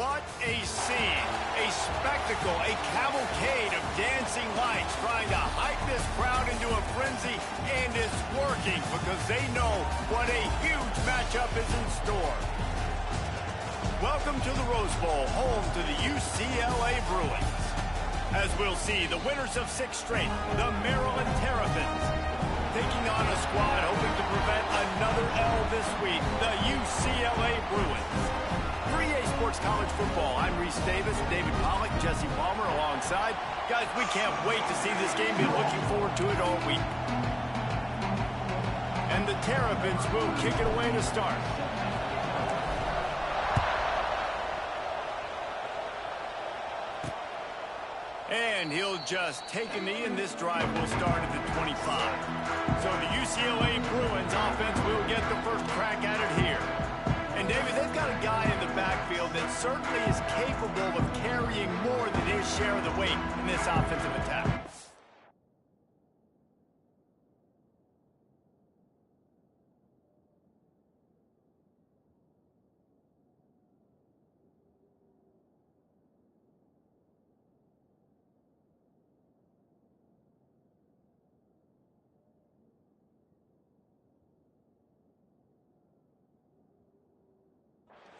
What a scene, a spectacle, a cavalcade of dancing lights trying to hype this crowd into a frenzy, and it's working because they know what a huge matchup is in store. Welcome to the Rose Bowl, home to the UCLA Bruins. As we'll see, the winners of 6 straight, the Maryland Terrapins, taking on a squad hoping to prevent another L this week, the UCLA Bruins. 3A Sports College Football, I'm Reese Davis, David Pollack, Jesse Palmer alongside. Guys, we can't wait to see this game. Been looking forward to it all week. And the Terrapins will kick it away to start. And he'll just take a knee, and this drive will start at the 25. So the UCLA Bruins offense will get the first crack at it here. And, David, they've got a guy in the backfield that certainly is capable of carrying more than his share of the weight in this offensive attack.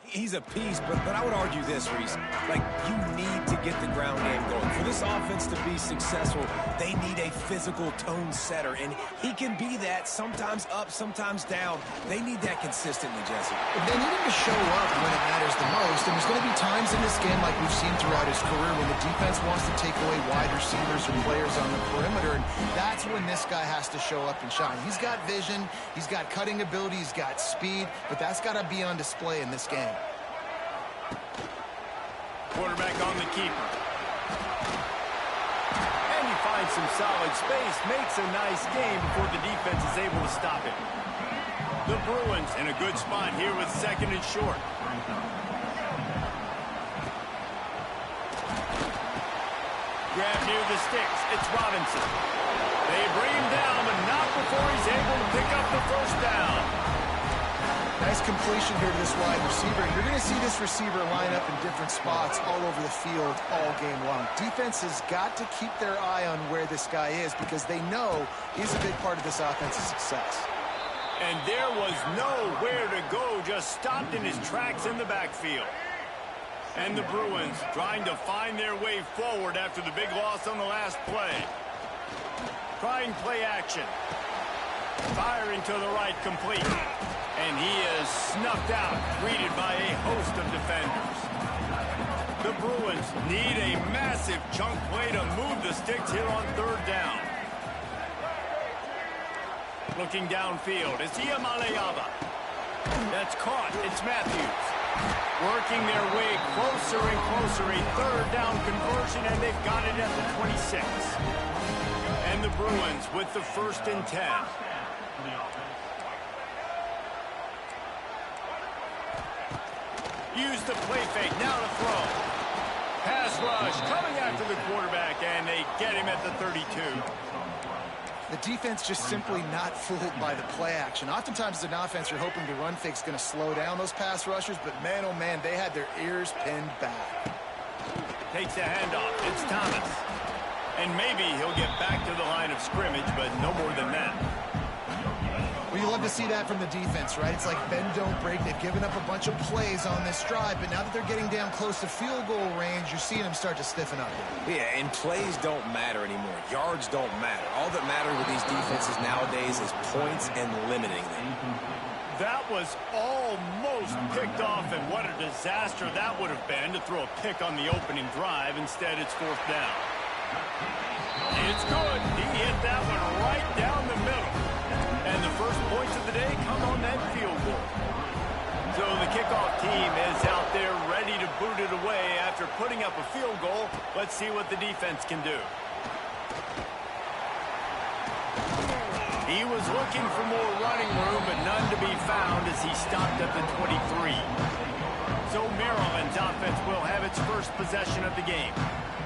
He's a piece, but I would argue this, Reese. Like, you need to get the ground game going. For this offense to be successful, they need a physical tone setter, and he can be that, sometimes up, sometimes down. They need that consistently, Jesse. They need him to show up when it matters the most, and there's going to be times in this game, like we've seen throughout his career, when the defense wants to take away wide receivers or players on the perimeter, and that's when this guy has to show up and shine. He's got vision, he's got cutting ability, he's got speed, but that's got to be on display in this game. Quarterback on the keeper. And he finds some solid space, makes a nice game before the defense is able to stop it. The Bruins in a good spot here with 2nd and short. Grab near the sticks. It's Robinson. They bring him down, but not before he's able to pick up the first down. Nice completion here to this wide receiver. You're going to see this receiver line up in different spots all over the field all game long. Defense has got to keep their eye on where this guy is because they know he's a big part of this offense's success. And there was nowhere to go, just stopped in his tracks in the backfield. And the Bruins trying to find their way forward after the big loss on the last play. Trying play action. Firing to the right, complete. And he is snuffed out, greeted by a host of defenders. The Bruins need a massive chunk play to move the sticks here on 3rd down. Looking downfield, it's Iamaleava. That's caught, it's Matthews. Working their way closer and closer, a 3rd down conversion, and they've got it at the 26. And the Bruins with the 1st and 10. Use the play fake, now to throw. Pass rush, coming after the quarterback, and they get him at the 32. The defense just simply not fooled by the play action. Oftentimes as an offense, you're hoping the run fake's going to slow down those pass rushers, but man, oh man, they had their ears pinned back. Takes the handoff, it's Thomas. And maybe he'll get back to the line of scrimmage, but no more than that. Well, you love to see that from the defense, right? It's like bend, don't break. They've given up a bunch of plays on this drive, but now that they're getting down close to field goal range, you're seeing them start to stiffen up. Yeah, and plays don't matter anymore. Yards don't matter. All that matters with these defenses nowadays is points and limiting them. That was almost picked off, and what a disaster that would have been to throw a pick on the opening drive. Instead, it's 4th down. It's good. He hit that one right down the middle. And the first points of the day come on that field goal. So the kickoff team is out there ready to boot it away after putting up a field goal. Let's see what the defense can do. He was looking for more running room, but none to be found as he stopped at the 23. So Maryland's offense will have its first possession of the game.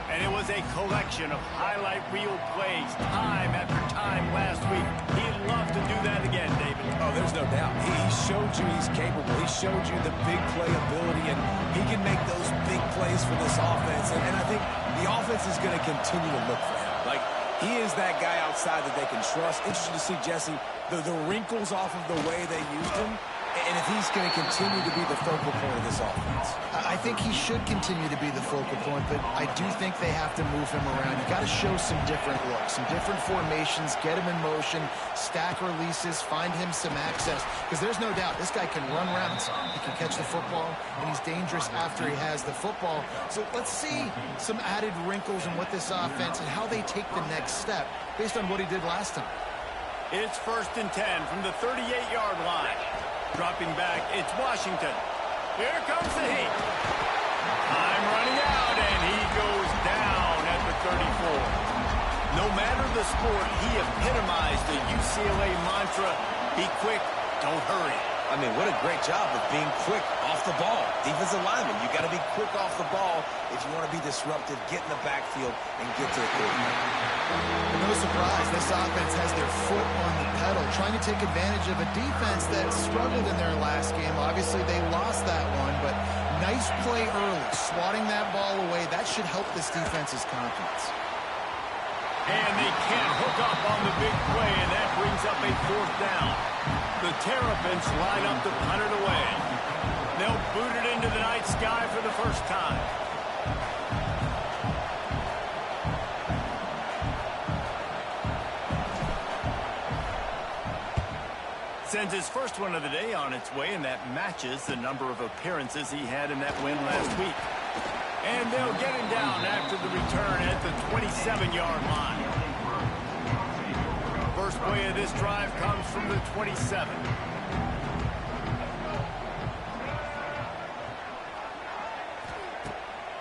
And it was a collection of highlight reel plays time after time last week. He love to do that again, David. Oh, there's no doubt. He showed you he's capable. He showed you the big play ability, and he can make those big plays for this offense. And I think the offense is going to continue to look for him. Like, he is that guy outside that they can trust. Interesting to see, Jesse, the wrinkles off of the way they used him, and if he's going to continue to be the focal point of this offense. I think he should continue to be the focal point, but I do think they have to move him around. You got to show some different looks, some different formations, get him in motion, stack releases, find him some access, because there's no doubt this guy can run routes, he can catch the football, and he's dangerous after he has the football. So let's see some added wrinkles in what this offense and how they take the next step based on what he did last time. It's 1st and 10 from the 38-yard line. Dropping back, it's Washington. Here comes the heat. Time running out, and he goes down at the 34. No matter the sport, he epitomized the UCLA mantra, be quick, don't hurry. I mean, what a great job of being quick off the ball. Defensive lineman, you got to be quick off the ball if you want to be disruptive, get in the backfield, and get to the quarterback. No surprise, this offense has their foot on the pedal, trying to take advantage of a defense that struggled in their last game. Obviously, they lost that one, but nice play early, swatting that ball away. That should help this defense's confidence. And they can't hook up on the big play, and that brings up a 4th down. The Terrapins line up to punt it away. They'll boot it into the night sky for the first time. Sends his first one of the day on its way, and that matches the number of appearances he had in that win last week. And they'll get him down after the return at the 27-yard line. First play of this drive comes from the 27.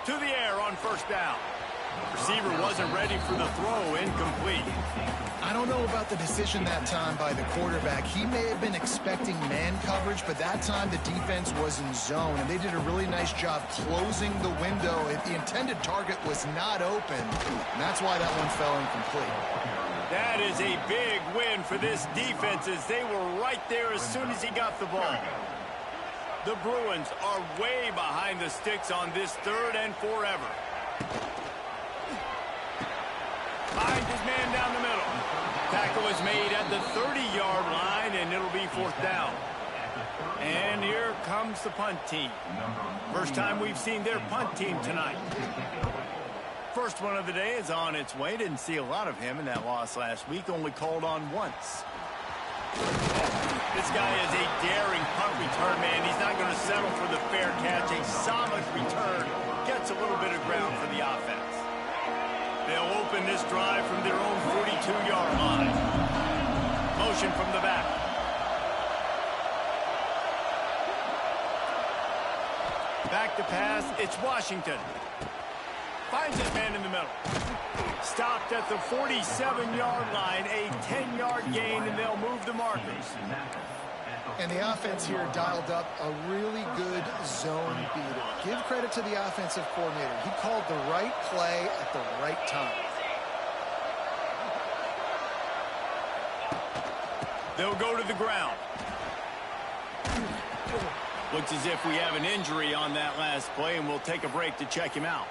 To the air on 1st down. Receiver wasn't ready for the throw, incomplete. I don't know about the decision that time by the quarterback. He may have been expecting man coverage, but that time the defense was in zone, and they did a really nice job closing the window. The intended target was not open, and that's why that one fell incomplete. That is a big win for this defense, as they were right there as soon as he got the ball. The Bruins are way behind the sticks on this 3rd and forever. Finds his man down the middle. Tackle is made at the 30-yard line, and it'll be 4th down. And here comes the punt team. First time we've seen their punt team tonight. First one of the day is on its way. Didn't see a lot of him in that loss last week. Only called on once. This guy is a daring punt return man. He's not going to settle for the fair catch. A solid return. Gets a little bit of ground for the offense. They'll open this drive from their own 42-yard line. Motion from the back. Back to pass. It's Washington. Finds his man in the middle. Stopped at the 47-yard line. A 10-yard gain, and they'll move the markers. And the offense here dialed up a really good zone beater. Give credit to the offensive coordinator. He called the right play at the right time. They'll go to the ground. Looks as if we have an injury on that last play, and we'll take a break to check him out.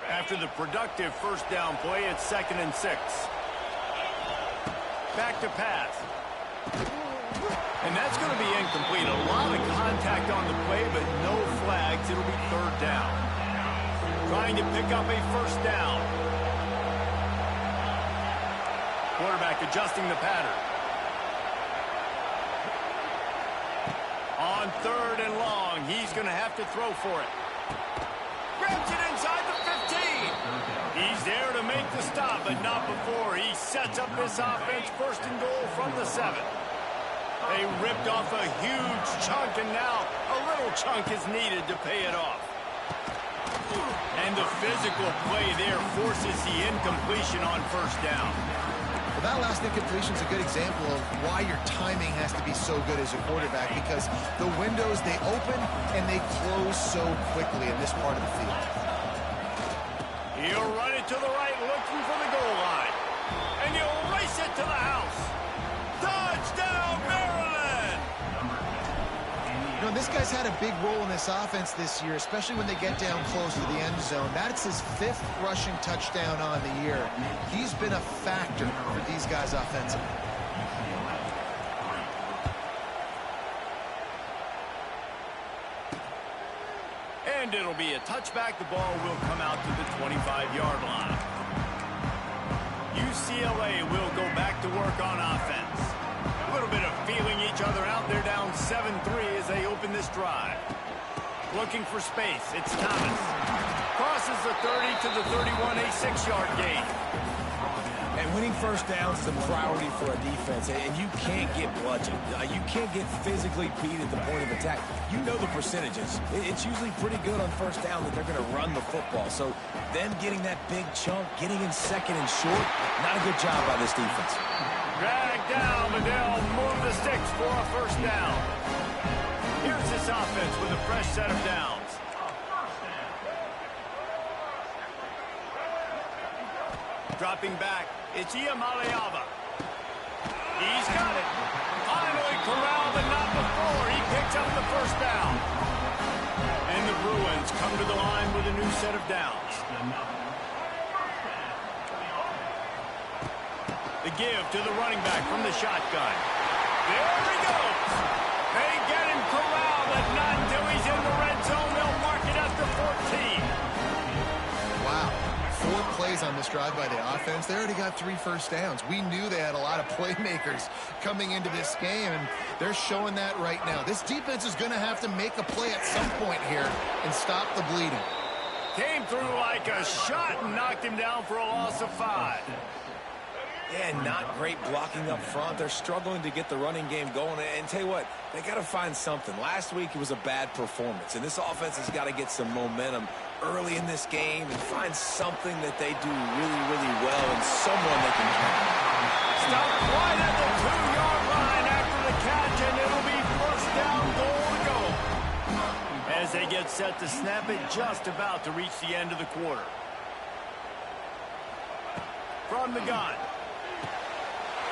After the productive 1st down play, it's 2nd and 6. Back to pass. And that's going to be incomplete. A lot of contact on the play, but no flags. It'll be 3rd down. Trying to pick up a 1st down. Quarterback adjusting the pattern. On 3rd and long, he's going to have to throw for it. Grabs it inside the 15. He's there to make the stop, but not before. He sets up this offense 1st and goal from the 7. They ripped off a huge chunk, and now a little chunk is needed to pay it off. And the physical play there forces the incompletion on 1st down. Well, that last incompletion is a good example of why your timing has to be so good as a quarterback, because the windows, they open and they close so quickly in this part of the field. He'll run it to the right, looking for the goal line. And he'll race it to the house. know, this guy's had a big role in this offense this year, especially when they get down close to the end zone. That's his 5th rushing touchdown on the year. He's been a factor for these guys offensively. And it'll be a touchback. The ball will come out to the 25-yard line. UCLA will go back to work on offense. A little bit of feeling each other out. They're down 7-3 as they open this drive. Looking for space. It's Thomas. Crosses the 30 to the 31, a 6-yard gain. And winning first downs is a priority for a defense, and you can't get bludgeoned. You can't get physically beat at the point of attack. You know the percentages. It's usually pretty good on first down that they're going to run the football. So them getting that big chunk, getting in second and short, not a good job by this defense. Drag down, but they'll move the sticks for a first down. Here's this offense with a fresh set of downs. Dropping back, it's Iamaleava. He's got it. Finally corralled, but not before. He picks up the first down. And the Bruins come to the line with a new set of downs. The give to the running back from the shotgun. There he goes. They get him corralled, but not until he's in the red zone. They'll mark it up to 14. Wow. 4 plays on this drive by the offense. They already got 3 first downs. We knew they had a lot of playmakers coming into this game, and they're showing that right now. This defense is going to have to make a play at some point here and stop the bleeding. Came through like a shot and knocked him down for a loss of 5. Yeah, not great blocking up front. They're struggling to get the running game going. And tell you what, they got to find something. Last week it was a bad performance, and this offense has got to get some momentum early in this game and find something that they do really, really well and someone they can count. Stopped right at the 2-yard line after the catch, and it'll be first down, goal to go. As they get set to snap it, just about to reach the end of the quarter. From the gun.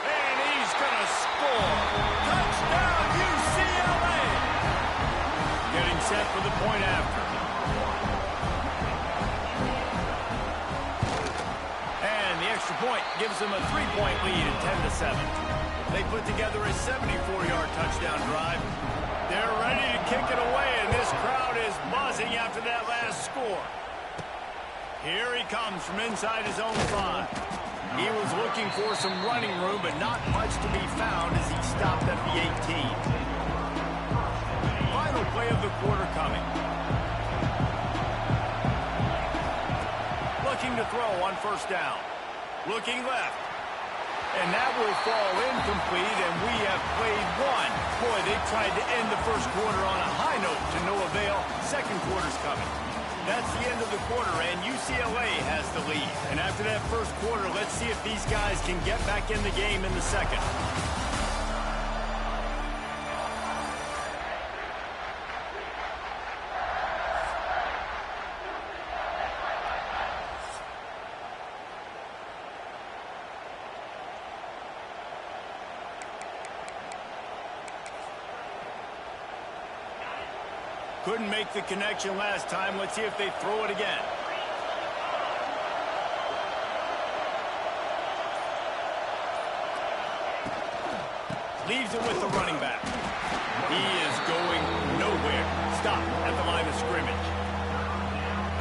And he's going to score. Touchdown, UCLA. Getting set for the point after. And the extra point gives them a 3-point lead at 10-7. They put together a 74-yard touchdown drive. They're ready to kick it away, and this crowd is buzzing after that last score. Here he comes from inside his own 5. He was looking for some running room, but not much to be found as he stopped at the 18. Final play of the quarter coming. Looking to throw on first down. Looking left. And that will fall incomplete, and we have played one. Boy, they tried to end the first quarter on a high note to no avail. Second quarter's coming. That's the end of the quarter, and UCLA has the lead. And after that first quarter, let's see if these guys can get back in the game in the second. Couldn't make the connection last time. Let's see if they throw it again. Leaves it with the running back. He is going nowhere. Stop at the line of scrimmage.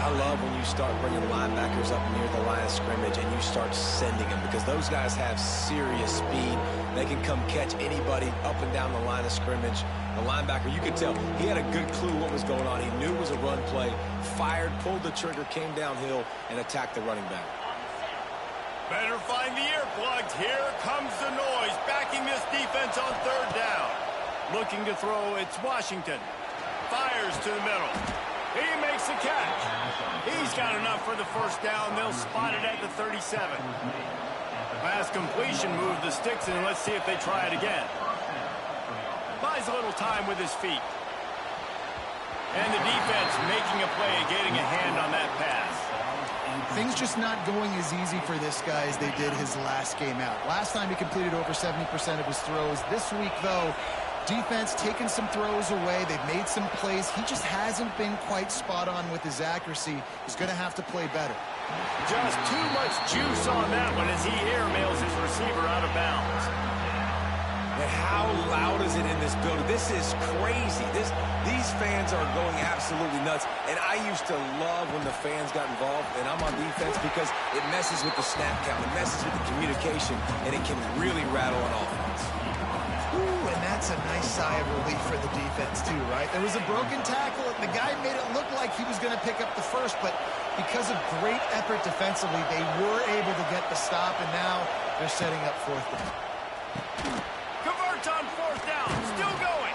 I love when you start bringing linebackers up near the line of scrimmage and you start sending them, because those guys have serious speed. They can come catch anybody up and down the line of scrimmage. The linebacker, you could tell, he had a good clue what was going on. He knew it was a run play, fired, pulled the trigger, came downhill, and attacked the running back. Better find the earplugs. Here comes the noise, backing this defense on third down. Looking to throw, it's Washington. Fires to the middle. He makes the catch. He's got enough for the first down. They'll spot it at the 37. Pass completion, move the sticks, and let's see if they try it again. Buys a little time with his feet. And the defense making a play, getting a hand on that pass. Things just not going as easy for this guy as they did his last game out. Last time he completed over 70% of his throws. This week, though, Defense taking some throws away. They've made some plays. He just hasn't been quite spot on with his accuracy. He's going to have to play better. Just too much juice on that one as he airmails his receiver out of bounds. And how loud is it in this building? This is crazy. These fans are going absolutely nuts. And I used to love when the fans got involved, and I'm on defense because it messes with the snap count, it messes with the communication, and it can really rattle an offense. Ooh, and that's a nice sigh of relief for the defense too, right? There was a broken tackle, and the guy made it look like he was going to pick up the first, but because of great effort defensively, they were able to get the stop, and now they're setting up fourth down. Converts on fourth down, still going.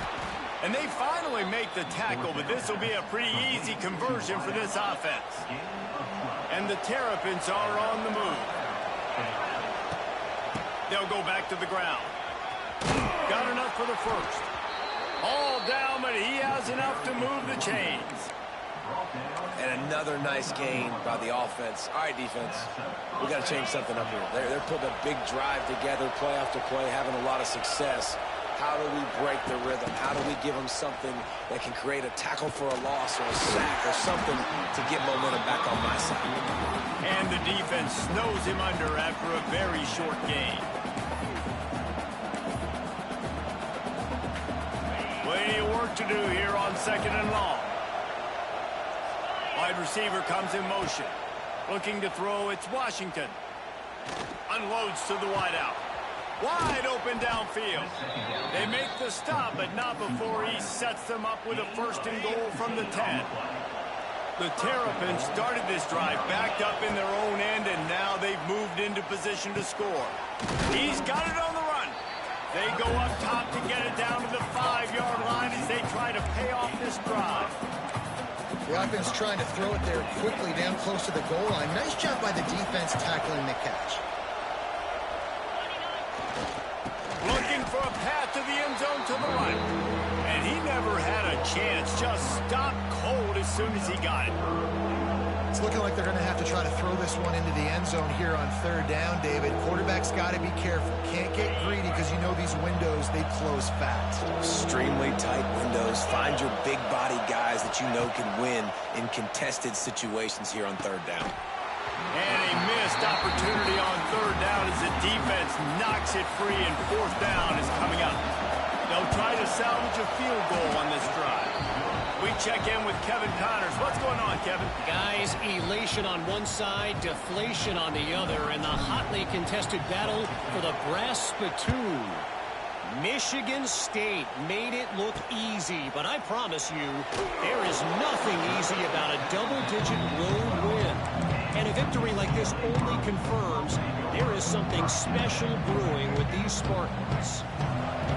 And they finally make the tackle, but this will be a pretty easy conversion for this offense. And the Terrapins are on the move. They'll go back to the ground. Got enough for the first. All down, but he has enough to move the chains. And another nice gain by the offense. All right, defense, we got to change something up here. They're putting a big drive together, play after play, having a lot of success. How do we break the rhythm? How do we give them something that can create a tackle for a loss or a sack or something to get momentum back on my side? And the defense snows him under after a very short gain. Plenty of work to do here on second and long. Wide receiver comes in motion. Looking to throw, it's Washington. Unloads to the wideout. Wide open downfield. They make the stop, but not before he sets them up with a first and goal from the 10. The Terrapins started this drive backed up in their own end, and now they've moved into position to score. He's got it on the run. They go up top to get it down to the 5-yard line as they try to pay off this drive. The offense trying to throw it there quickly down close to the goal line. Nice job by the defense tackling the catch. Looking for a path to the end zone to the right. And he never had a chance. Just stopped cold as soon as he got it. It's looking like they're going to have to try to throw this one into the end zone here on third down, David. Quarterback's got to be careful. Can't get greedy because you know these windows, they close fast. Extremely tight windows. Find your big body guys that you know can win in contested situations here on third down. And a missed opportunity on third down as the defense knocks it free, and fourth down is coming up. They'll try to salvage a field goal on this drive. We check in with Kevin Connors. What's going on, Kevin? Guys, elation on one side, deflation on the other, in the hotly contested battle for the brass spittoon. Michigan State made it look easy, but I promise you, there is nothing easy about a double-digit road win. And a victory like this only confirms there is something special brewing with these Spartans.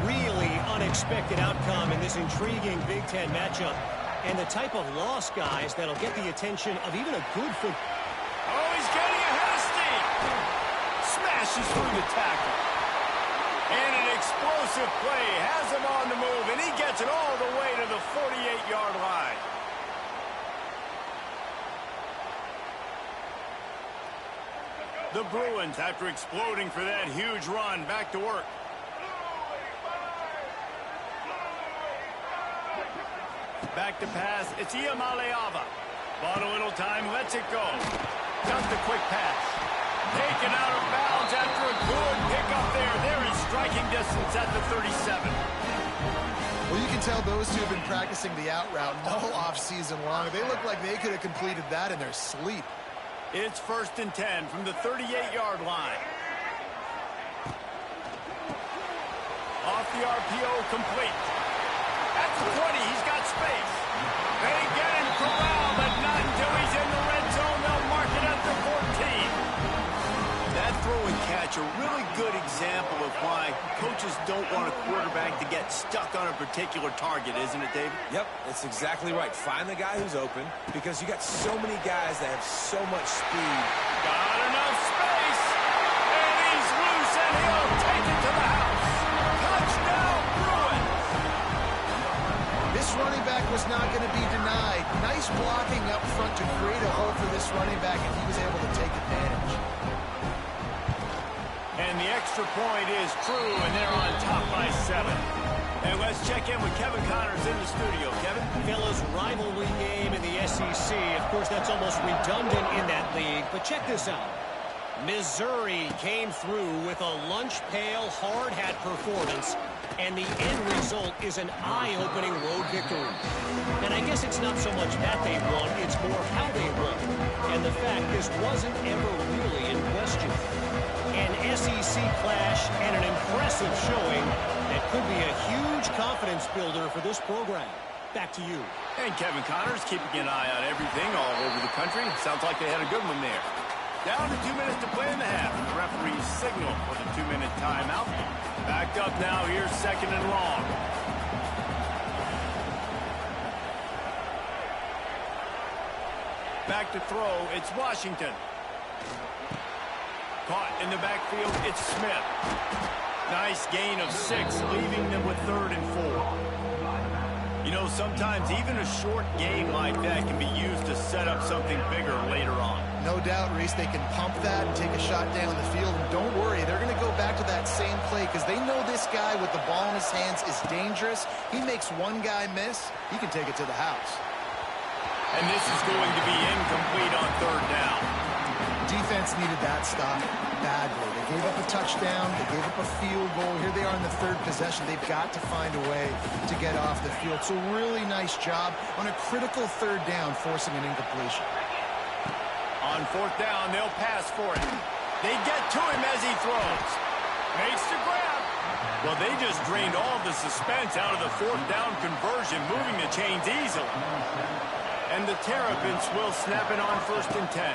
Really unexpected outcome in this intriguing Big Ten matchup, and the type of loss, guys, that'll get the attention of even a good foot. Oh, he's getting ahead of steam. Smashes through the tackle. And an explosive play has him on the move, and he gets it all the way to the 48-yard line. The Bruins, after exploding for that huge run, back to work. Back to pass. It's Iamaleava. Bought a little time, lets it go. Just a quick pass. Taken out of bounds after a good pickup there. They're in striking distance at the 37. Well, you can tell those two have been practicing the out route all off-season long. They look like they could have completed that in their sleep. It's first and 10 from the 38-yard line. Off the RPO, complete. At the 20, he's got space. They get him corralled, but not until he's in the red zone. They'll mark it at the 14. That throw and catch, a really good example of why coaches don't want a quarterback to get stuck on a particular target, isn't it, David? Yep, that's exactly right. Find the guy who's open because you got so many guys that have so much speed. Got enough space, and he's loose, and he'll take it to the house. Touchdown, Bruins! This running back was not going to be denied. Nice blocking up front to create a hole for this running back, and he was able to take advantage. And the extra point is true, and they're on top by 7. And let's check in with Kevin Connors in the studio. Kevin? Fellas, rivalry game in the SEC. Of course, that's almost redundant in that league. But check this out. Missouri came through with a lunch pail, hard hat performance. And the end result is an eye-opening road victory. And I guess it's not so much that they won, it's more how they won. And the fact this wasn't ever really in question. An SEC clash and an impressive showing that could be a huge confidence builder for this program. Back to you. And Kevin Connors keeping an eye on everything all over the country. Sounds like they had a good one there. Down to 2 minutes to play in the half. The referee's signal for the 2-minute timeout. Backed up now. Here's 2nd and long. Back to throw. It's Washington. Caught in the backfield. It's Smith. Nice gain of 6, leaving them with 3rd and 4. You know, sometimes even a short game like that can be used to set up something bigger later on. No doubt, Reese, they can pump that and take a shot down the field. And don't worry, they're going to go back to that same play because they know this guy with the ball in his hands is dangerous. He makes one guy miss, he can take it to the house. And this is going to be incomplete on 3rd down. Defense needed that stop badly. They gave up a touchdown. They gave up a field goal. Here they are in the 3rd possession. They've got to find a way to get off the field. So really nice job on a critical 3rd down, forcing an incompletion. On 4th down, they'll pass for it. They get to him as he throws. Makes the grab. Well, they just drained all the suspense out of the 4th down conversion, moving the chains easily. And the Terrapins will snap it on 1st and 10.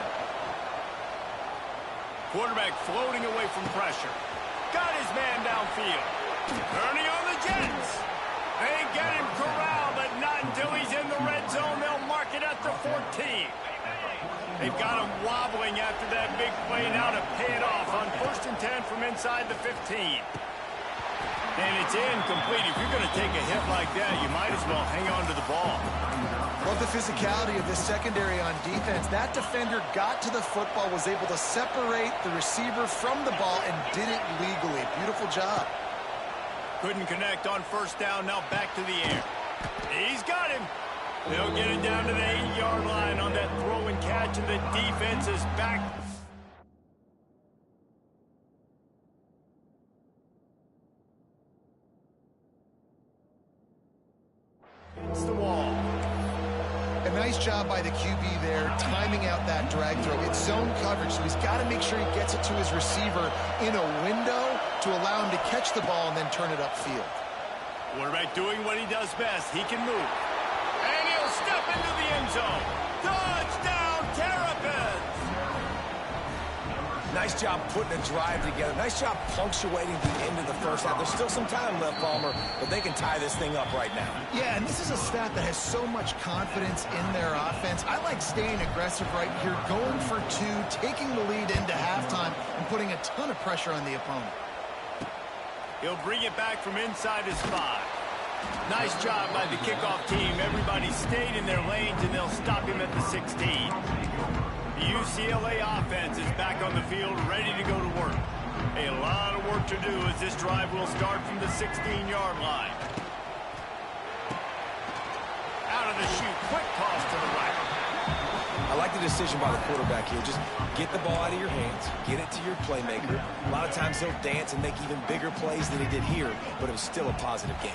Quarterback floating away from pressure. Got his man downfield. Turning on the Jets. They get him corralled, but not until he's in the red zone. They'll mark it at the 14. They've got him wobbling after that big play now to pay it off on 1st and 10 from inside the 15. And it's incomplete. If you're going to take a hit like that, you might as well hang on to the ball. Love the physicality of this secondary on defense. That defender got to the football, was able to separate the receiver from the ball, and did it legally. Beautiful job. Couldn't connect on 1st down. Now back to the air. He's got him. They'll get it down to the 8-yard line on that throw and catch, and the defense is back. It's the wall. A nice job by the QB there, timing out that drag throw. It's zone coverage, so he's got to make sure he gets it to his receiver in a window to allow him to catch the ball and then turn it upfield. Quarterback doing what he does best. He can move. And he'll step into the end zone. Touchdown, Terrapins! Nice job putting a drive together. Nice job punctuating the end of the 1st half. There's still some time left, Palmer, but they can tie this thing up right now. Yeah, and this is a staff that has so much confidence in their offense. I like staying aggressive right here, going for 2, taking the lead into halftime, and putting a ton of pressure on the opponent. He'll bring it back from inside his 5. Nice job by the kickoff team. Everybody stayed in their lanes, and they'll stop him at the 16. The UCLA offense is back on the field, ready to go to work. A lot of work to do as this drive will start from the 16-yard line. Out of the chute, quick toss to the right. I like the decision by the quarterback here. Just get the ball out of your hands, get it to your playmaker. A lot of times he'll dance and make even bigger plays than he did here, but it was still a positive game.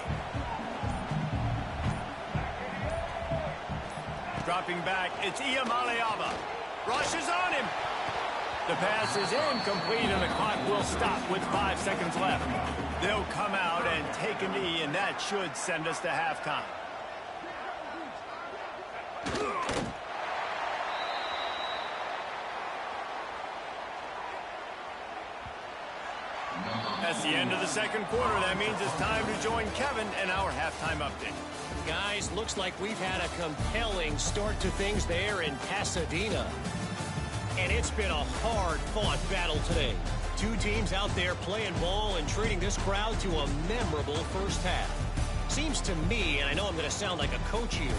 Dropping back, it's Iamaleava. Rushes on him. The pass is incomplete, and the clock will stop with 5 seconds left. They'll come out and take a knee, and that should send us to halftime. That's the end of the 2nd quarter. That means it's time to join Kevin in our halftime update. Guys, looks like we've had a compelling start to things there in Pasadena. And it's been a hard-fought battle today. 2 teams out there playing ball and treating this crowd to a memorable 1st half. Seems to me, and I know I'm going to sound like a coach here,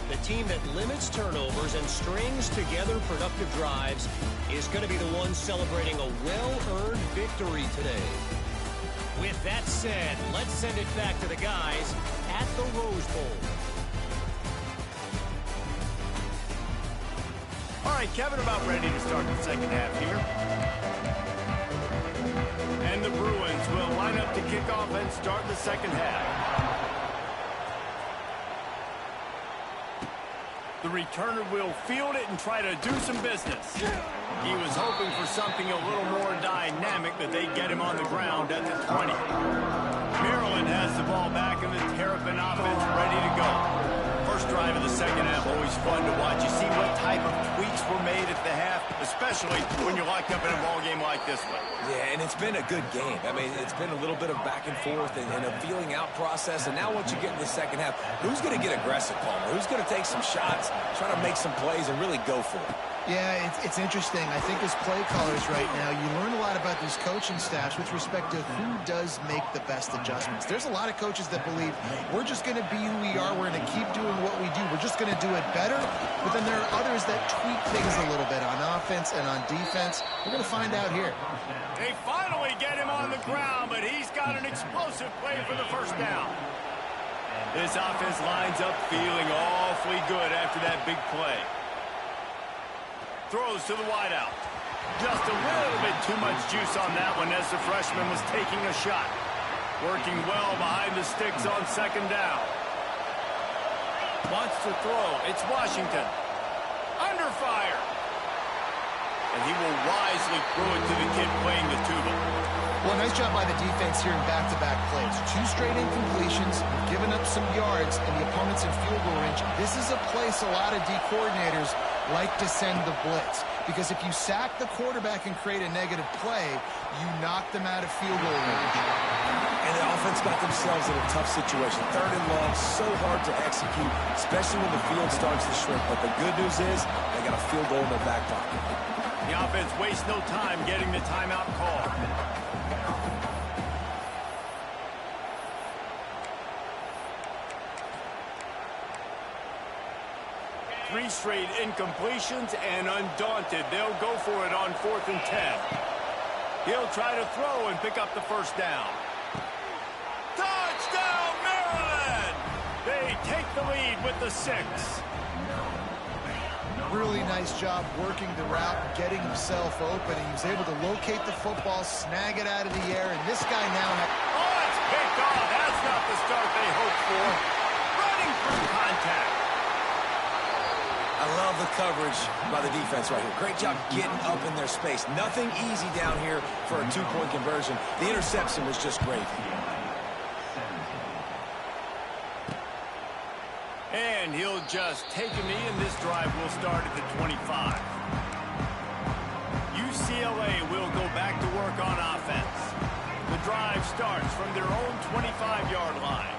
the team that limits turnovers and strings together productive drives is going to be the one celebrating a well-earned victory today. With that said, let's send it back to the guys at the Rose Bowl. All right, Kevin, about ready to start the second half here. And the Bruins will line up to kick off and start the second half. The returner will field it and try to do some business. He was hoping for something a little more dynamic, but they get him on the ground at the 20. Maryland has the ball back in the Terrapin offense ready to go. First drive of the second half, always fun to watch. You see what type of tweaks were made at the half, especially when you're locked up in a ball game like this one. Yeah, and it's been a good game. I mean, it's been a little bit of back and forth and a feeling out process. And now once you get in the second half, who's going to get aggressive, Palmer? Who's going to take some shots, try to make some plays, and really go for it? Yeah, it's interesting. I think as play callers right now, you learn a lot about these coaching staffs with respect to who does make the best adjustments. There's a lot of coaches that believe we're just going to be who we are. We're going to keep doing what we do. We're just going to do it better. But then there are others that tweak things a little bit on offense and on defense. We're going to find out here. They finally get him on the ground, but he's got an explosive play for the first down. This offense lines up feeling awfully good after that big play. Throws to the wideout. Just a little bit too much juice on that one as the freshman was taking a shot. Working well behind the sticks on second down. Wants to throw. It's Washington. Under fire. And he will wisely throw it to the kid playing the tuba. Well, nice job by the defense here in back-to-back plays. 2 straight incompletions, giving up some yards, and the opponent's in field goal range. This is a place a lot of D coordinators like to send the blitz, because if you sack the quarterback and create a negative play, you knock them out of field goal range. And the offense got themselves in a tough situation. Third and long, so hard to execute, especially when the field starts to shrink. But the good news is they got a field goal in their back pocket. The offense wastes no time getting the timeout call. 3 straight incompletions, and undaunted, they'll go for it on 4th and 10. He'll try to throw and pick up the first down. Touchdown, Maryland! They take the lead with the 6. Really nice job working the route, getting himself open. He was able to locate the football, snag it out of the air, and this guy now... Oh, it's picked off. That's not the start they hoped for. Running through contact. I love the coverage by the defense right here. Great job getting up in their space. Nothing easy down here for a 2-point conversion. The interception was just great. And he'll just take a knee, and this drive will start at the 25. UCLA will go back to work on offense. The drive starts from their own 25-yard line.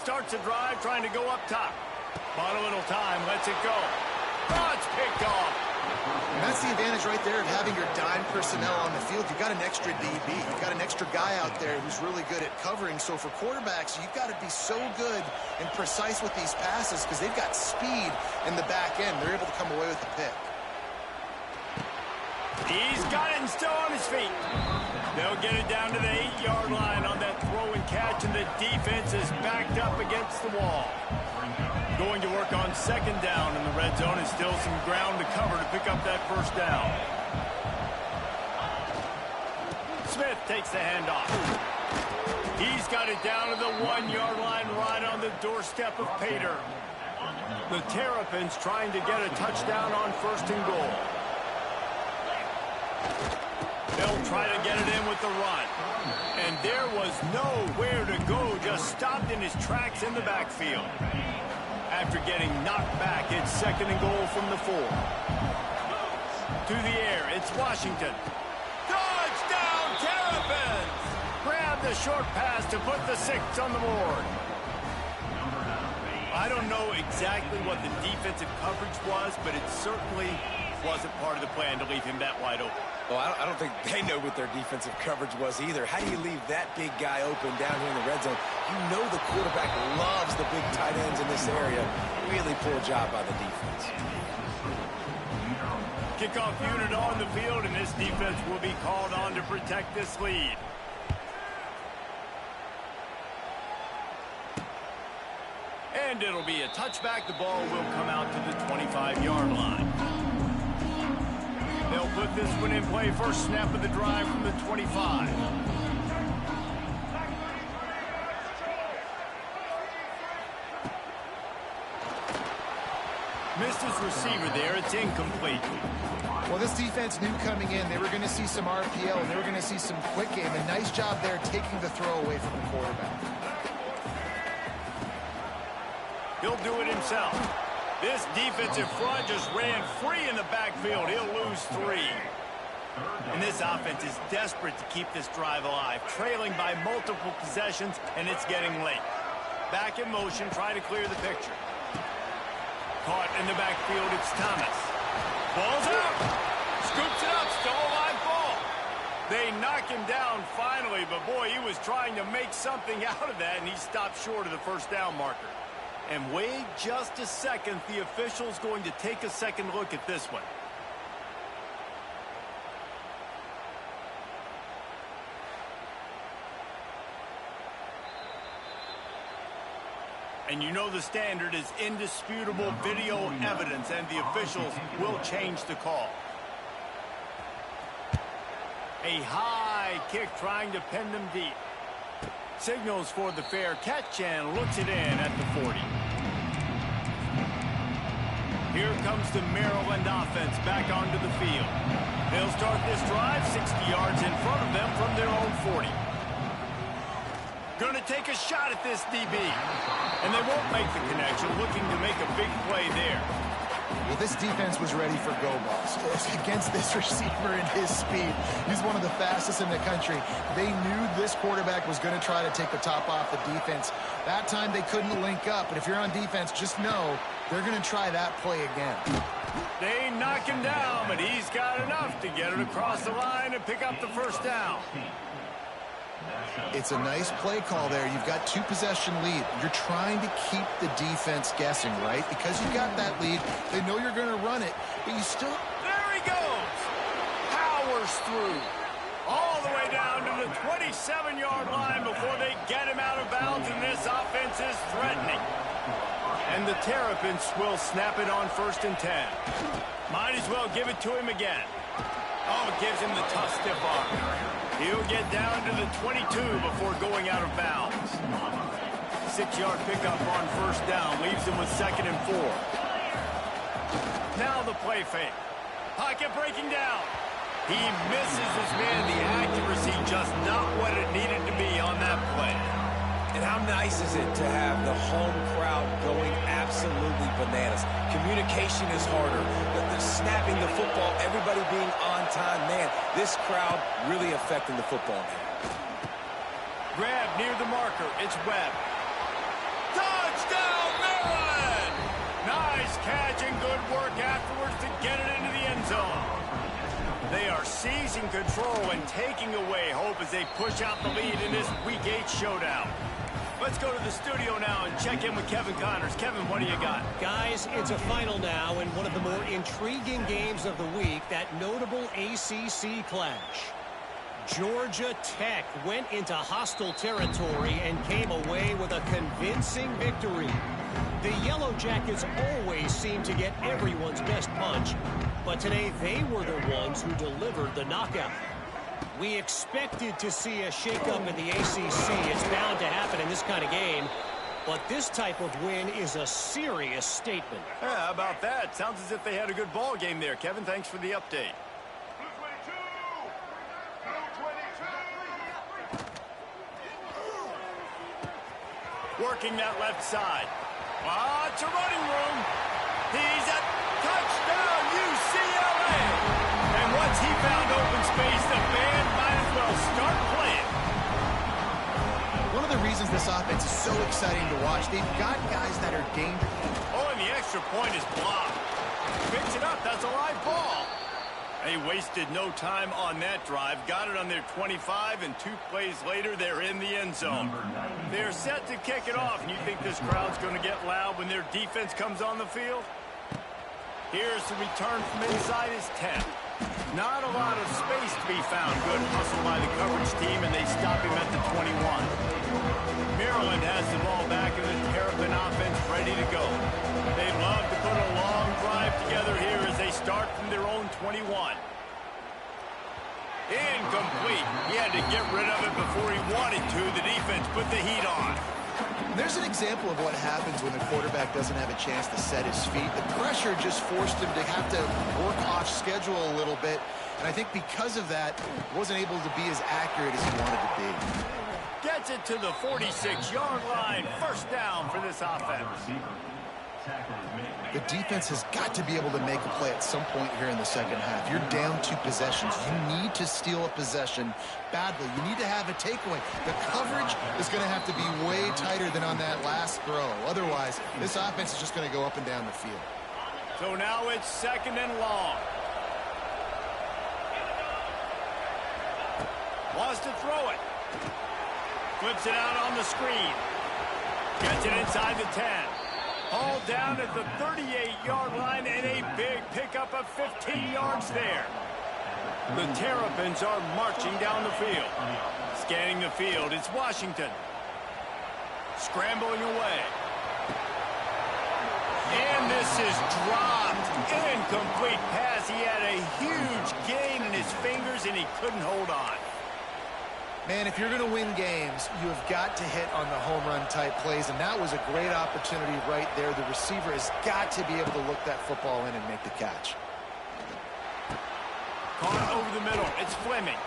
Starts a drive trying to go up top. Bought a little time, lets it go. Oh, it's picked off. And that's the advantage right there of having your dime personnel on the field. You've got an extra DB. You've got an extra guy out there who's really good at covering. So for quarterbacks, you've got to be so good and precise with these passes because they've got speed in the back end. They're able to come away with the pick. He's got it and still on his feet. They'll get it down to the 8-yard line on that throw and catch, and the defense is backed up against the wall. Going to work on second down in the red zone, and still some ground to cover to pick up that first down. Smith takes the handoff. He's got it down to the 1-yard line right on the doorstep of Pater. The Terrapins trying to get a touchdown on 1st and goal. They'll try to get it in with the run. And there was nowhere to go, just stopped in his tracks in the backfield. After getting knocked back, it's 2nd and goal from the 4. To the air, it's Washington. Touchdown, Terrapins! Grab the short pass to put the 6 on the board. I don't know exactly what the defensive coverage was, but it certainly wasn't part of the plan to leave him that wide open. Well, I don't think they know what their defensive coverage was either. How do you leave that big guy open down here in the red zone? You know the quarterback loves the big tight ends in this area. Really poor job by the defense. Kickoff unit on the field, and this defense will be called on to protect this lead. And it'll be a touchback. The ball will come out to the 25-yard line. They'll put this one in play. First snap of the drive from the 25. Missed his receiver there. It's incomplete. Well, this defense knew coming in they were going to see some RPO and they were going to see some quick game. A nice job there taking the throw away from the quarterback. He'll do it himself. This defensive front just ran free in the backfield. He'll lose 3. And this offense is desperate to keep this drive alive, trailing by multiple possessions, and it's getting late. Back in motion, trying to clear the picture. Caught in the backfield, it's Thomas. Ball's out. Scoops it up, still a live ball. They knock him down finally, but boy, he was trying to make something out of that, and he stopped short of the first down marker. And wait just a second, the official's going to take a second look at this one. And you know the standard is indisputable video evidence, and the officials will change the call. A high kick trying to pin them deep. Signals for the fair catch and looks it in at the 40. Here comes the Maryland offense back onto the field. They'll start this drive 60 yards in front of them from their own 40. Going to take a shot at this DB. And they won't make the connection, looking to make a big play there. Well, this defense was ready for go balls against this receiver and his speed. He's one of the fastest in the country. They knew this quarterback was going to try to take the top off the defense. That time they couldn't link up, but if you're on defense, just know they're going to try that play again. They knock him down, but he's got enough to get it across the line and pick up the first down. It's a nice play call there. You've got 2-possession lead. You're trying to keep the defense guessing, right? Because you got that lead. They know you're going to run it, but you still... There he goes! Powers through. All the way down to the 27-yard line before they get him out of bounds, and this offense is threatening. And the Terrapins will snap it on 1st and 10. Might as well give it to him again. Oh, it gives him the tough stiff arm. He'll get down to the 22 before going out of bounds. 6-yard pickup on 1st down leaves him with 2nd and 4. Now the play fake. Pocket breaking down. He misses his man. The accuracy just not what it needed to be on that play. And how nice is it to have the home crowd going absolutely bananas? Communication is harder. The snapping the football, everybody being on time. Man, this crowd really affecting the football game. Grab near the marker. It's Webb. Touchdown, Maryland! Nice catch and good work afterwards to get it into the end zone. They are seizing control and taking away hope as they push out the lead in this Week 8 showdown. Let's go to the studio now and check in with Kevin Connors. Kevin, what do you got? Guys, it's a final now in one of the more intriguing games of the week, that notable ACC clash. Georgia Tech went into hostile territory and came away with a convincing victory. The Yellow Jackets always seem to get everyone's best punch, but today they were the ones who delivered the knockout. We expected to see a shakeup in the ACC. It's bound to happen in this kind of game. But this type of win is a serious statement. Yeah, how about that? Sounds as if they had a good ball game there. Kevin, thanks for the update. Working that left side. Lots of running room. He's at touchdown, UCLA. And once he found open space, the band might as well start playing. One of the reasons this offense is so exciting to watch, they've got guys that are dangerous. Oh, and the extra point is blocked. Picks it up. That's a live ball. They wasted no time on that drive. Got it on their 25, and 2 plays later, they're in the end zone. They're set to kick it off, and you think this crowd's going to get loud when their defense comes on the field? Here's the return from inside his 10. Not a lot of space to be found. Good hustle by the coverage team, and they stop him at the 21. Maryland has the ball back in the Terrapin offense ready to go. They'd love to put a long drive together here as they start from their own 21. Incomplete. He had to get rid of it before he wanted to. The defense put the heat on. There's an example of what happens when the quarterback doesn't have a chance to set his feet. The pressure just forced him to have to work off schedule a little bit. And I think because of that, wasn't able to be as accurate as he wanted to be. Gets it to the 46-yard line. First down for this offense. The defense has got to be able to make a play at some point here in the second half. You're down 2 possessions. You need to steal a possession badly. You need to have a takeaway. The coverage is going to have to be way tighter than on that last throw. Otherwise, this offense is just going to go up and down the field. So now it's 2nd and long. Wants to throw it. Flips it out on the screen. Gets it inside the 10. Hauled down at the 38-yard line, and a big pickup of 15 yards there. The Terrapins are marching down the field. Scanning the field, it's Washington. Scrambling away. And this is dropped. Incomplete pass. He had a huge gain in his fingers, and he couldn't hold on. Man, if you're going to win games, you have got to hit on the home run type plays, and that was a great opportunity right there. The receiver has got to be able to look that football in and make the catch. Caught over the middle. It's Fleming.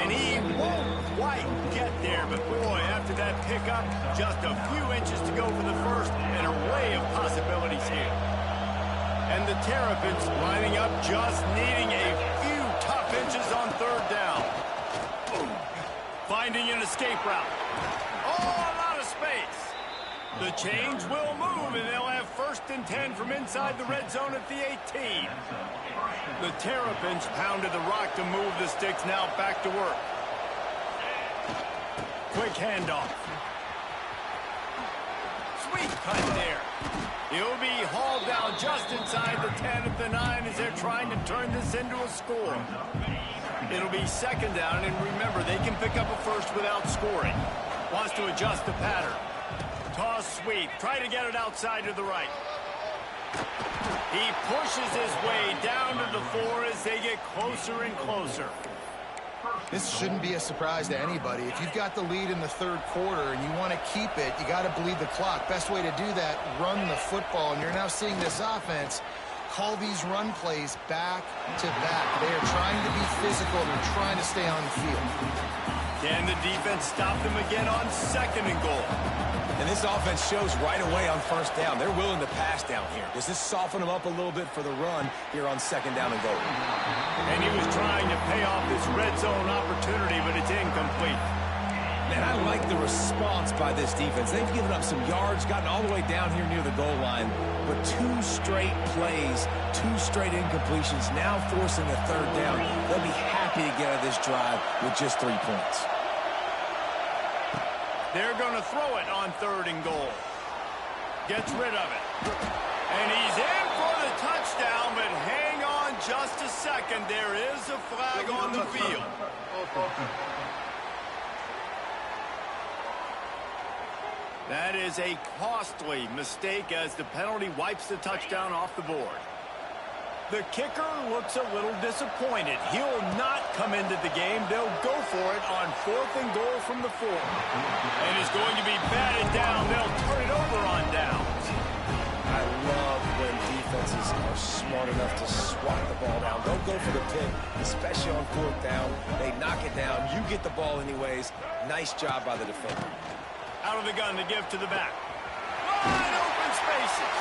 And he won't quite get there, but boy, after that pickup, just a few inches to go for the first, an array of possibilities here. And the Terrapins lining up, just needing a few tough inches on 3rd down. Finding an escape route. Oh, a lot of space. The chains will move, and they'll have 1st and 10 from inside the red zone at the 18. The Terrapins pounded the rock to move the sticks. Now back to work. Quick handoff. Sweet cut there. He'll be hauled down just inside the 10 at the 9 as they're trying to turn this into a score. It'll be 2nd down, and remember, they can pick up a first without scoring. Wants to adjust the pattern. Toss sweep. Try to get it outside to the right. He pushes his way down to the 4 as they get closer and closer. This shouldn't be a surprise to anybody. If you've got the lead in the 3rd quarter and you want to keep it, you got to bleed the clock. Best way to do that, run the football. And you're now seeing this offense call these run plays back to back. They are trying to be physical. They're trying to stay on the field. Can the defense stop them again on 2nd and goal? And this offense shows right away on 1st down. They're willing to pass down here. Does this soften them up a little bit for the run here on 2nd down and goal? And he was trying to pay off this red zone opportunity, but it's incomplete. Man, I like the response by this defense. They've given up some yards, gotten all the way down here near the goal line, but 2 straight plays, 2 straight incompletions, now forcing a 3rd down. They'll be happy to get out of this drive with just 3 points. They're going to throw it on 3rd and goal. Gets rid of it. And he's in for the touchdown, but hang on just a second. There is a flag on the field. That is a costly mistake as the penalty wipes the touchdown off the board. The kicker looks a little disappointed. He'll not come into the game. They'll go for it on 4th and goal from the 4. And it's going to be batted down. They'll turn it over on downs. I love when defenses are smart enough to swat the ball down. Don't go for the pick, especially on 4th down. They knock it down. You get the ball anyways. Nice job by the defender. Out of the gun to give to the back. Wide open spaces.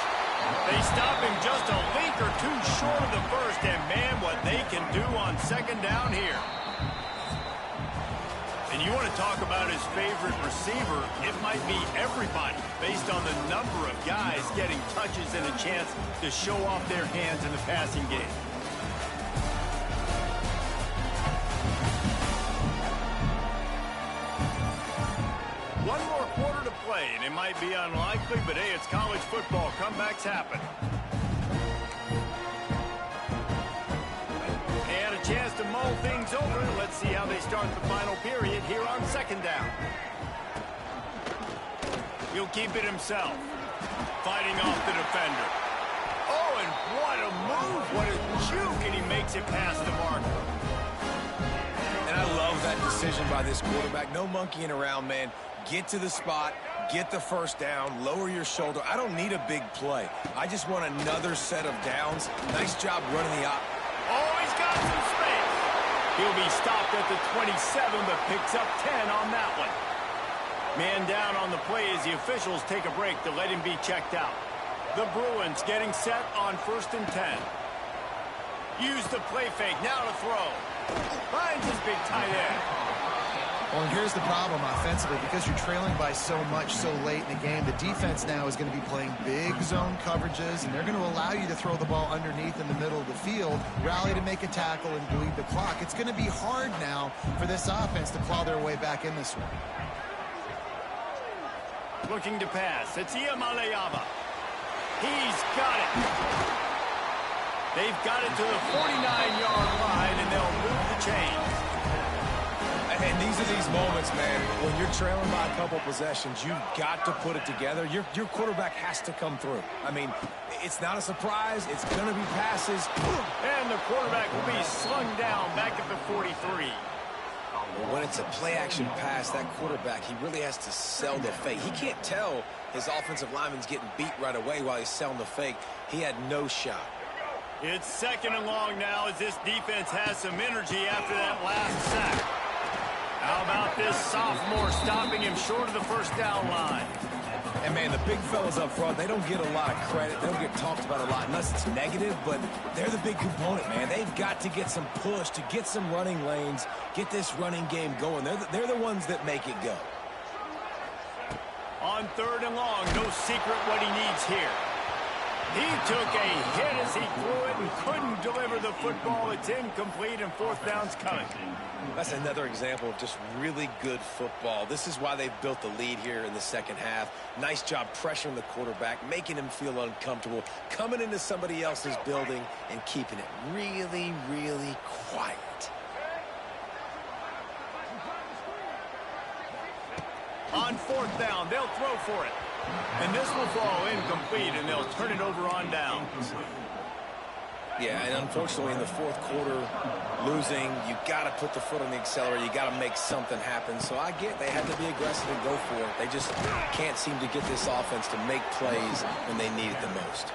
They stop him just a link or 2 short of the first, and man, what they can do on 2nd down here. And you want to talk about his favorite receiver, it might be everybody, based on the number of guys getting touches and a chance to show off their hands in the passing game. One more quarter to play, and it might be unlikely, but hey, it's college football. Comebacks happen. things over. Let's see how they start the final period here on second down. He'll keep it himself. Fighting off the defender. Oh, and what a move. What a juke, and he makes it past the marker. And I love that decision by this quarterback. No monkeying around, man. Get to the spot, get the first down, lower your shoulder. I don't need a big play. I just want another set of downs. Nice job running the op. Oh, he's got some space. He'll be stopped at the 27, but picks up 10 on that one. Man down on the play as the officials take a break to let him be checked out. The Bruins getting set on 1st and 10. Use the play fake, now to throw. Finds his big tight end. Well, and here's the problem offensively. Because you're trailing by so much so late in the game, the defense now is going to be playing big zone coverages, and they're going to allow you to throw the ball underneath in the middle of the field, rally to make a tackle, and bleed the clock. It's going to be hard now for this offense to claw their way back in this one. Looking to pass. It's Iamaleava. He's got it. They've got it to the 49-yard line, and they'll move the chains. And these are these moments, man, when you're trailing by a couple possessions, you've got to put it together. Your quarterback has to come through. I mean, it's not a surprise. It's going to be passes. And the quarterback will be slung down back at the 43. When it's a play-action pass, that quarterback, he really has to sell the fake. He can't tell his offensive lineman's getting beat right away while he's selling the fake. He had no shot. It's 2nd and long now as this defense has some energy after that last sack. How about this sophomore stopping him short of the first down line? And, man, the big fellas up front, they don't get a lot of credit. They don't get talked about a lot unless it's negative, but they're the big component, man. They've got to get some push, to get some running lanes, get this running game going. They're the ones that make it go. On 3rd and long, no secret what he needs here. He took a hit as he threw it and couldn't deliver the football. It's incomplete, and 4th down's coming. That's another example of just really good football. This is why they've built the lead here in the second half. Nice job pressuring the quarterback, making him feel uncomfortable, coming into somebody else's building and keeping it really, really quiet. On 4th down, they'll throw for it. And this will fall incomplete, and they'll turn it over on downs. Yeah, and unfortunately in the 4th quarter, losing, you got to put the foot on the accelerator. You got to make something happen. So I get they had to be aggressive and go for it. They just can't seem to get this offense to make plays when they need it the most.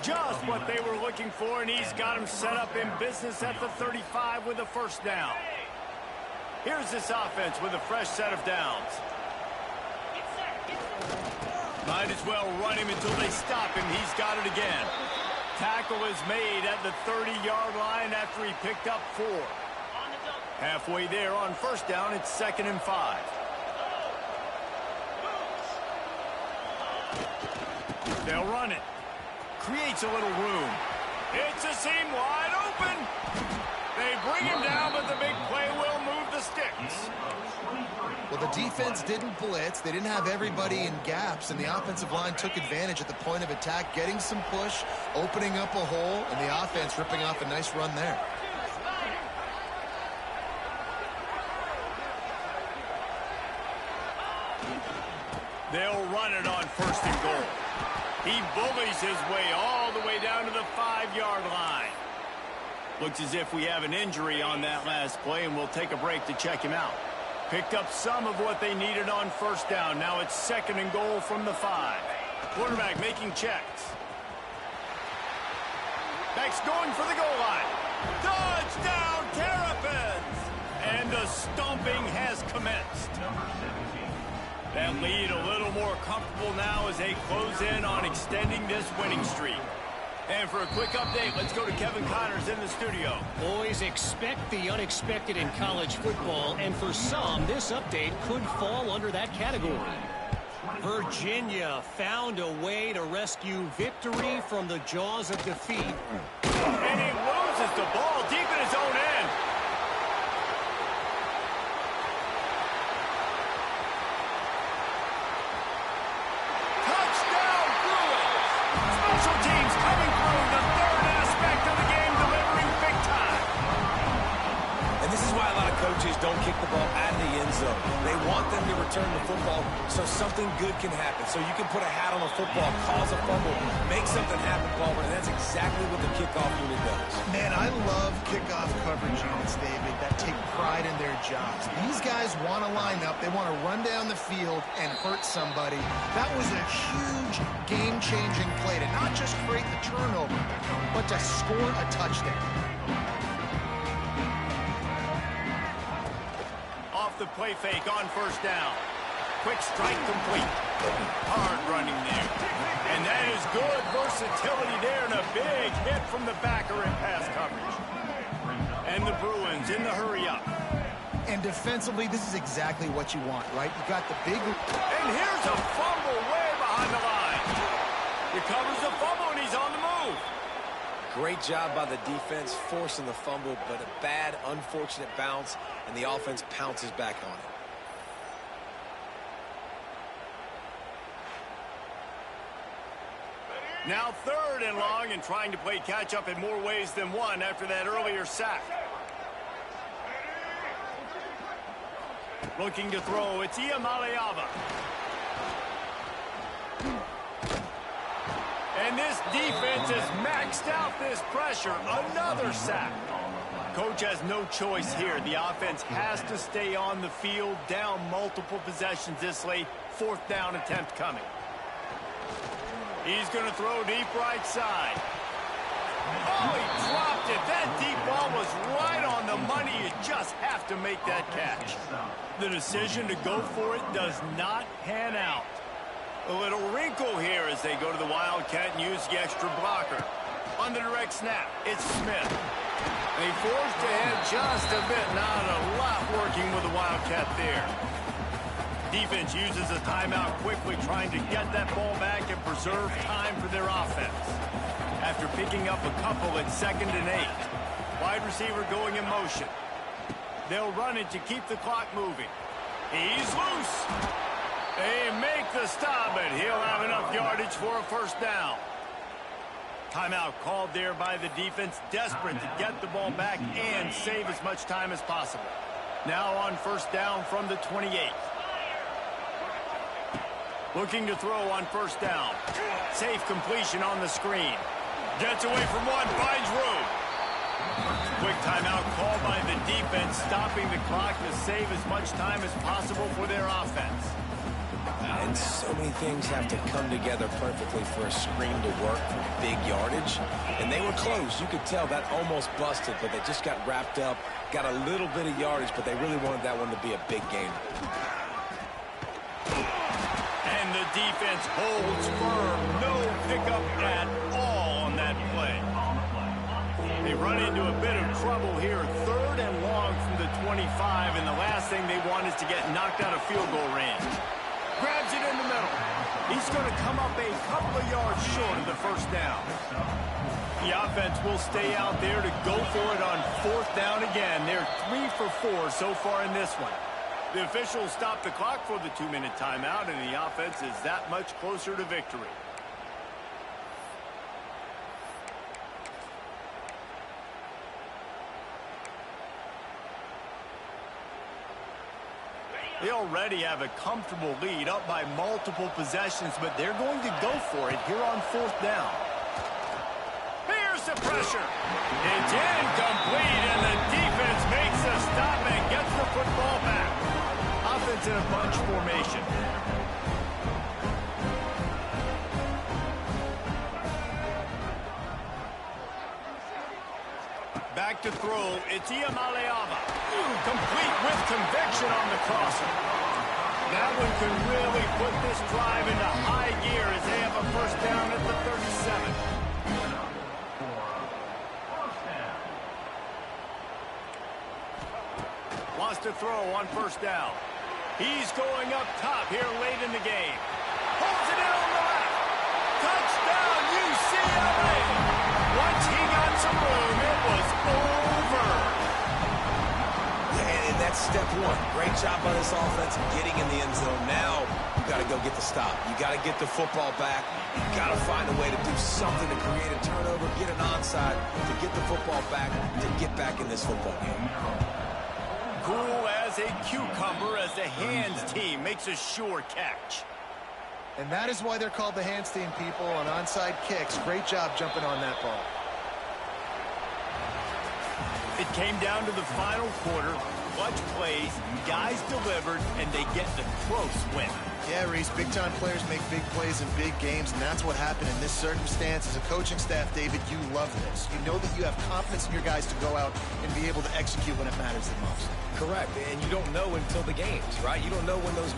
Just what they were looking for, and he's got him set up in business at the 35 with a 1st down. Here's this offense with a fresh set of downs. Might as well run him until they stop him. He's got it again. Tackle is made at the 30-yard line after he picked up 4. Halfway there on 1st down, it's 2nd and 5. They'll run it. Creates a little room. It's a seam wide open. They bring him down, but the big play will move the sticks. Well, the defense didn't blitz. They didn't have everybody in gaps, and the offensive line took advantage at the point of attack, getting some push, opening up a hole, and the offense ripping off a nice run there. They'll run it on 1st and goal. He bullies his way all the way down to the 5-yard line. Looks as if we have an injury on that last play, and we'll take a break to check him out. Picked up some of what they needed on 1st down. Now it's 2nd and goal from the 5. Quarterback making checks. Back's going for the goal line. Touchdown, Terrapins! And the stomping has commenced. That lead a little more comfortable now as they close in on extending this winning streak. And for a quick update, let's go to Kevin Connors in the studio. Boys, expect the unexpected in college football, and for some, this update could fall under that category. Virginia found a way to rescue victory from the jaws of defeat. And he loses the ball deep in his own end. Touchdown, Bruins! Special teams coming through, the third aspect of the game, delivering big time. why a lot of coaches don't kick the ball out of the end zone. They want them to return the football so something good can happen. So you can put a hat on a football, cause a fumble, make something happen, Palmer, and that's exactly what the kickoff unit does. Man, I love kickoff coverage units, David, that take pride in their jobs. These guys want to line up. They want to run down the field and hurt somebody. That was a huge game-changing play to not just create the turnover, but to score a touchdown. Off the play fake on first down. Quick strike complete. Hard running there. And that is good versatility there and a big hit from the backer in pass coverage. And the Bruins in the hurry-up. And defensively, this is exactly what you want, right? You got the big... And here's a fumble way behind the line. Recovers the fumble, and he's on the move. Great job by the defense forcing the fumble, but a bad, unfortunate bounce, and the offense pounces back on it. Now 3rd and long, and trying to play catch-up in more ways than one after that earlier sack. Looking to throw, it's Ucla. And this defense has maxed out this pressure. Another sack. Coach has no choice here. The offense has to stay on the field, down multiple possessions this late. 4th down attempt coming. He's going to throw deep right side. Oh, he dropped it. That deep ball was right on the money. You just have to make that catch. The decision to go for it does not pan out. A little wrinkle here as they go to the Wildcat and use the extra blocker. On the direct snap, it's Smith. They forced ahead just a bit. Not a lot working with the Wildcat there. Defense uses a timeout quickly, trying to get that ball back and preserve time for their offense. After picking up a couple at 2nd and 8. Wide receiver going in motion. They'll run it to keep the clock moving. He's loose. They make the stop, but he'll have enough yardage for a 1st down. Timeout called there by the defense, desperate to get the ball back and save as much time as possible. Now on 1st down from the 28. Looking to throw on 1st down. Safe completion on the screen. Gets away from one, finds room. Quick timeout called by the defense, stopping the clock to save as much time as possible for their offense. And so many things have to come together perfectly for a screen to work for big yardage. And they were close. You could tell that almost busted, but they just got wrapped up, got a little bit of yardage, but they really wanted that one to be a big game. And the defense holds firm. No pickup at all on that play. They run into a bit of trouble here. 3rd and long from the 25, and the last thing they want is to get knocked out of field goal range. Grabs it in the middle. He's going to come up a couple of yards short of the 1st down. The offense will stay out there to go for it on 4th down again. They're 3 for 4 so far in this one. The officials stop the clock for the 2-minute timeout, and the offense is that much closer to victory. They already have a comfortable lead, up by multiple possessions, but they're going to go for it here on 4th down. Here's the pressure. It's incomplete, and the defense makes a stop and gets the football back. Offense in a bunch formation. Back to throw, it's Ucla. Complete with conviction on the crosser. That one can really put this drive into high gear as they have a 1st down at the 37. Wants to throw on 1st down. He's going up top here late in the game. Holds it in on the left. Touchdown, UCLA. Once he got some room, it was over. And that's step 1. Great job by this offense getting in the end zone. Now you got to go get the stop. You got to get the football back. You got to find a way to do something to create a turnover, get an onside, to get the football back, to get back in this football game. cool as a cucumber as the hands team makes a sure catch. And that is why they're called the hands team, people, on onside kicks. Great job jumping on that ball. It came down to the final quarter. Clutch plays, guys delivered, and they get the close win. Yeah, Reese, big-time players make big plays in big games, and that's what happened in this circumstance. As a coaching staff, David, you love this. You know that you have confidence in your guys to go out and be able to execute when it matters the most. Correct, and you don't know until the games, right? You don't know when those